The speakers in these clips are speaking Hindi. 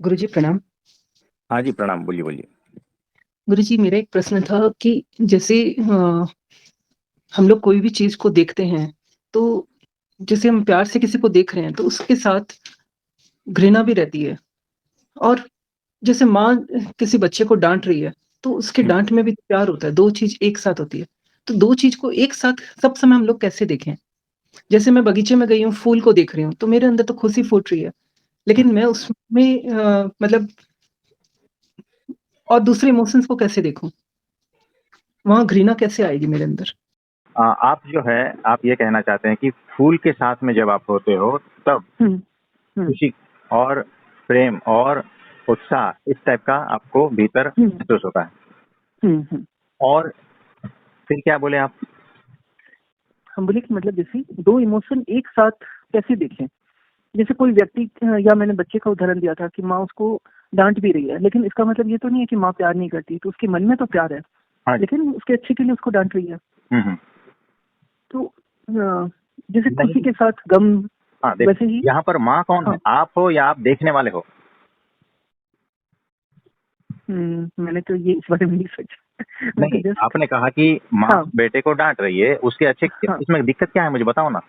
गुरुजी प्रणाम। हाँ जी, प्रणाम। बोलिए, बोलिए। गुरुजी मेरा एक प्रश्न था कि जैसे हम लोग कोई भी चीज़ को देखते हैं, तो जैसे हम प्यार से किसी को देख रहे हैं, तो उसके साथ घृणा भी रहती है और जैसे माँ किसी बच्चे को डाँट रही है, तो उसके हुँ, डाँट में भी प्यार होता है, 2 चीज़ एक साथ होती है। तो 2 चीज़ को एक साथ सब समय हम लोग कैसे देखें? जैसे मैं बगीचे में गई हूँ, फूल को देख रही हूँ, तो मेरे अंदर तो खुशी फूट रही है, हुँ। लेकिन मैं उसमें मतलब और दूसरे इमोशंस को कैसे देखूँ? वहाँ घृणा कैसे आएगी मेरे अंदर? आप जो है, आप ये कहना चाहते हैं कि फूल के साथ में जब आप होते हो, तब हुँ, हुँ, खुशी और प्रेम और उत्साह इस टाइप का आपको भीतर हुँ, महसूस होता है। हुँ, हुँ। और फिर क्या बोले आप? हम बोले कि मतलब जैसे 2 इमोशन एक साथ कैसे देखें? जैसे कोई व्यक्ति या मैंने बच्चे का उदाहरण दिया था कि माँ उसको डाँट भी रही है, लेकिन इसका मतलब ये तो नहीं है कि माँ प्यार नहीं करती, तो उसके मन में तो प्यार है, हाँ जी। लेकिन उसके अच्छे के लिए उसको डाँट रही है। हुँ, हुँ। तो जैसे खुशी नहीं, के साथ गम हाँ, देखो, वैसे ही यहाँ पर माँ कौन है? हाँ, आप हो या आप देखने वाले हो? मैंने तो ये इस बारे में नहीं सोचा। मैं तो नहीं, जस्ट आपने कहा कि माँ हाँ, बेटे को डाँट रही है, उसके अच्छे हाँ, इसमें दिक्कत क्या है मुझे बताओ ना?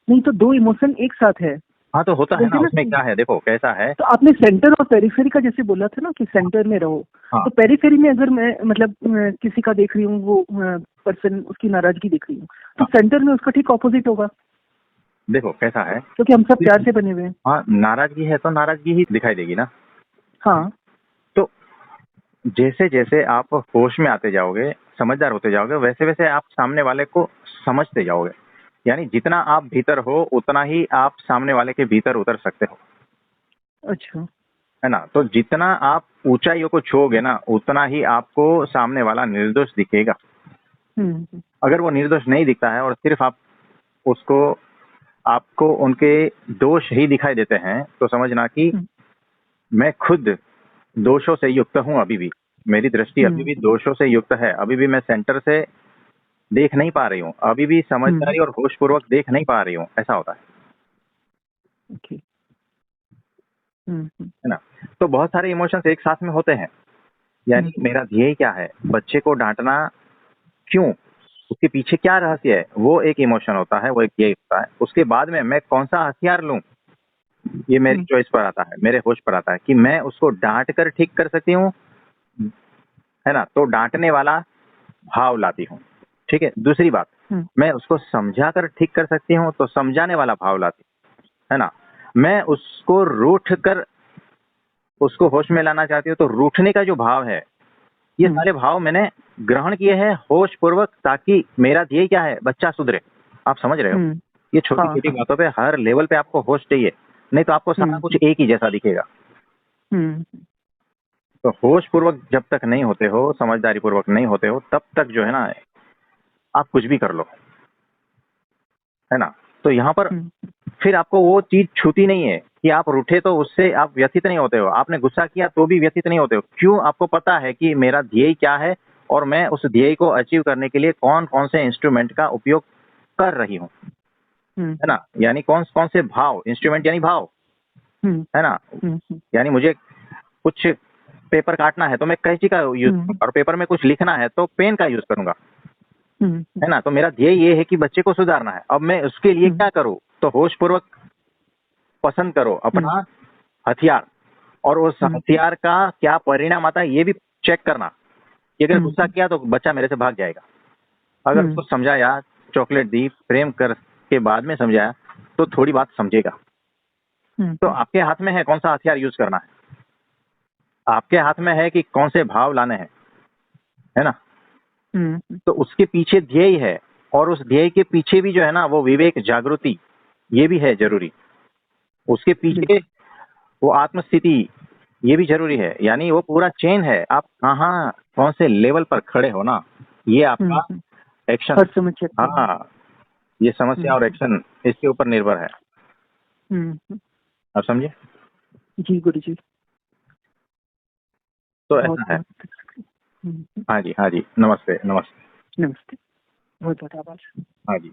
नहीं तो 2 इमोशन एक साथ है। हाँ, तो होता है बोलते ना, हैं ना उसमें कि क्या है देखो कैसा है। तो आपने सेंटर और पेरिफेरी का जैसे बोला था ना कि सेंटर में रहो, हाँ, तो पेरिफेरी में अगर मैं मतलब किसी का देख रही हूँ वो पर्सन उसकी नाराज़गी देख रही हूँ, तो हाँ, सेंटर में उसका ठीक ऑपोज़िट होगा, देखो कैसा है। क्योंकि हम सब प्यार से बने हुए हैं। हाँ, नाराज़गी है तो नाराज़गी ही दिखाई देगी ना। हाँ, तो जैसे-जैसे आप होश में आते जाओगे, समझदार होते जाओगे, वैसे-वैसे आप सामने वाले को समझते जाओगे। यानी जितना आप भीतर हो, उतना ही आप सामने वाले के भीतर उतर सकते हो, अच्छा। है ना? तो जितना आप ऊँचाइयों को छूओगे ना, उतना ही आपको सामने वाला निर्दोष दिखेगा। हुँ, हुँ, अगर वो निर्दोष नहीं दिखता है और सिर्फ़ आप उसको आपको उनके दोष ही दिखाई देते हैं, तो समझना कि हुँ, मैं खुद दोषों से युक्त हूँ अभी भी। मेरी दृष्टि अभी हुँ, भी दोषों से युक्त है। अभी भी मैं सेंटर से देख नहीं पा रही हूँ। अभी भी हुँ, समझदारी और होशपूर्वक देख नहीं पा रही हूँ, ऐसा होता ओके। हुँ, हुँ, है ना? तो बहुत सारे इमोशंस एक साथ में होते हैं। हुँ, यानी मेरा ध्येय क्या है? बच्चे को डाँटना क्यों? उसके पीछे क्या रहस्य है? वो एक इमोशन होता है, वो एक ध्येय होता है। उसके बाद में मैं कौन-सा हथियार लूँ? ये मेरी हुँ, चॉइस पर आता है, मेरे होश पर आता है कि मैं उसको डाँट कर ठीक कर सकती हूँ, है ना? तो डाँटने वाला भाव लाती हूँ, ठीक है? दूसरी बात, हुँ, मैं उसको समझा कर ठीक कर सकती हूँ, तो समझाने वाला भाव लाती हूँ, है ना? मैं उसको रूठ कर उसको होश में लाना चाहती हूँ, तो रूठने का जो भाव है, ये हुँ, सारे भाव मैंने ग्रहण किए हैं होशपूर्वक, ताकि मेरा ध्येय क्या है? बच्चा सुधरे। आप समझ रहे हो? हुँ, ये हाँ, छोटी-छोटी हाँ, बातों पे हर लेवल पे आपको होश चाहिए, नहीं तो आपको सारा हुँ, कुछ एक ही जैसा दिखेगा। हुँ, तो होशपूर्वक जब तक नहीं होते हो, समझदारी पूर्वक नहीं होते हो, तब तक जो है ना, आप कुछ भी कर लो, है ना? तो यहाँ पर हुँ, फिर आपको वो चीज़ छूती नहीं है कि आप रूठे तो उससे आप व्यथित नहीं होते हो। आपने गुस्सा किया तो भी व्यथित नहीं होते हो। क्यों? आपको पता है कि मेरा ध्येय क्या है और मैं उस ध्येय को अचीव करने के लिए कौन-कौन से इंस्ट्रूमेंट का उपयोग कर रही हूँ, हुँ, है ना? यानी कौन-कौन से भाव, इंस्ट्रूमेंट यानी भाव, हुँ, है ना? हुँ, हुँ, यानी मुझे कुछ पेपर काटना है तो मैं कैंची का यूज़ हुँ, करूँगा और पेपर में कुछ लिखना है तो पेन का यूज़ करूँगा, हुँ, है ना? तो मेरा ध्येय ये है कि बच्चे को सुधारना है। अब मैं उसके लिए हुँ, क्या करूँ? तो होशपूर्वक पसंद करो हुँ, अपना हथियार, और उस हुँ, हथियार का क्या परिणाम आता है ये भी चेक करना, कि अगर हुँ, गुस्सा किया तो बच्चा मेरे से भाग जाएगा। अगर हुँ, उसको समझाया, चॉकलेट दी, प्रेम कर के बाद में समझाया, तो थोड़ी बात समझेगा। हुँ, तो हुँ, आपके हाथ में है कौन-सा हथियार यूज़ करना है। आपके हाथ में है कि कौन से भाव लाने हैं, है ना? हुँ, हुँ, तो उसके पीछे ध्येय है, और उस ध्येय के पीछे भी जो है ना वो विवेक, जागृति, ये भी है ज़रूरी। उसके पीछे बिल्कुल। वो आत्मस्थिति, ये भी ज़रूरी है। यानी वो पूरा चेन है, आप कहाँ, कौन से लेवल पर खड़े हो ना, ये हुँ, आपका हुँ, एक्शन, हर समय चेक करना। हाँ, ये समस्या हुँ, और एक्शन इसके ऊपर निर्भर है। हुँ, हुँ, आप समझे? जी गुरुजी, तो ऐसा है। बहुत-बहुत हुँ, हुँ, हाँ जी, हाँ जी। नमस्ते, नमस्ते। नमस्ते, बहुत-बहुत आभार। हाँ जी।